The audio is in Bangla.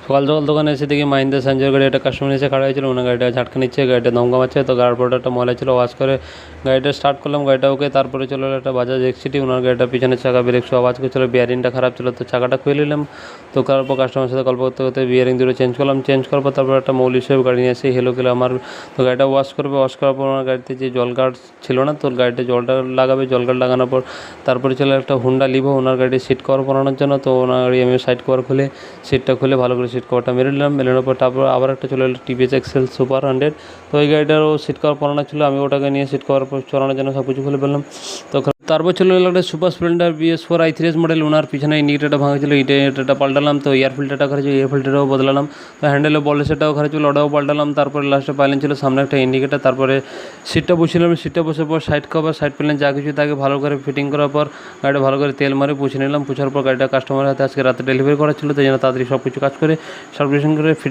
সকাল সকাল দোকানে এসে দেখি মাহিন্দ্রা সঞ্জয়ের গাড়ি একটা কাস্টমার এসে খাড়া হয়েছিল, ওনার গাড়িটা ঝাটকা নিচ্ছে, গাড়িটা দমকা মারছে। তো গাড়ির প্রোডাক্টটা ময়লা ছিল, ওয়াশ করে গাড়িটা স্টার্ট করলাম, গাড়িটা ওকে। তারপরে চলে এলো একটা বাজাজ এক্সিটি, ওনার গাড়িটা পিছনের চাকা ব্রেক শো আওয়াজ করছিল, বিয়ারিংটা খারাপ ছিল, তো চাকাটা খুলে নিলাম। তো তারপর কাস্টমারের সাথে গল্প করতে করতে বিয়ারিং দুটো চেঞ্জ করলাম, চেঞ্জ করার পর তারপর একটা মৌলি সাহেব গাড়ি নিয়ে এসে হেলো খেলে আমার। তো গাড়িটা ওয়াশ করবে, ওয়াশ করার পর ওনার গাড়িতে যে জল গার্ড ছিল না, তো গাড়িতে জলটা লাগাবে, জল গার্ড লাগানোর পর তারপরে চলে একটা হুন্ডা লিভো ওনার গাড়িতে সিট কভার পরানোর জন্য। তো ওনার গাড়ি আমি সাইড কভার খুলে সিটটা খুলে ভালো করে সিট কভারটা মেরে নিলাম, মেলানোর পর তারপর আবার একটা চলে এলো টিভিএস এক্সেল সুপার 100। তো ওই গাড়িটারও সিট কভার পরানো ছিল, আমি ওটাকে নিয়ে সিট কভার চড়ানোর জন্য সব কিছু খুলে ফেললাম। তো তারপর চলে এলো একটা super Splendor BS4 i3s model, ওনার পিছনে ইন্ডিকেটারটা ভাঙা ছিল, ইন্ডিকেটারটা পাল্টালাম। তো এয়ার ফিল্টারটা খারাপ ছিল, এয়ার ফিল্টারটাও বদলালাম। তো হ্যান্ডেলের বল সেটাও খারাপ ছিল, ওটাও পাল্টালাম। তারপরে লাস্টে পাইলেন ছিল, সামনে একটা ইন্ডিকেটার। তারপরে সিটটা বসিলাম, সিটটা বসার পর সাইড কভার, সাইড প্যানেল যা কিছু তাকে ভালো করে ফিটিং করার পর গাড়িটা ভালো করে তেল মারে পুছে নিলাম। পুছার পর গাড়িটা কাস্টমারের হাতে আজকে রাতে ডেলিভারি করা ছিল, তাই জন্য তাড়াতাড়ি সব কিছু কাজ করে সার্ভিসিং করে ফিটিং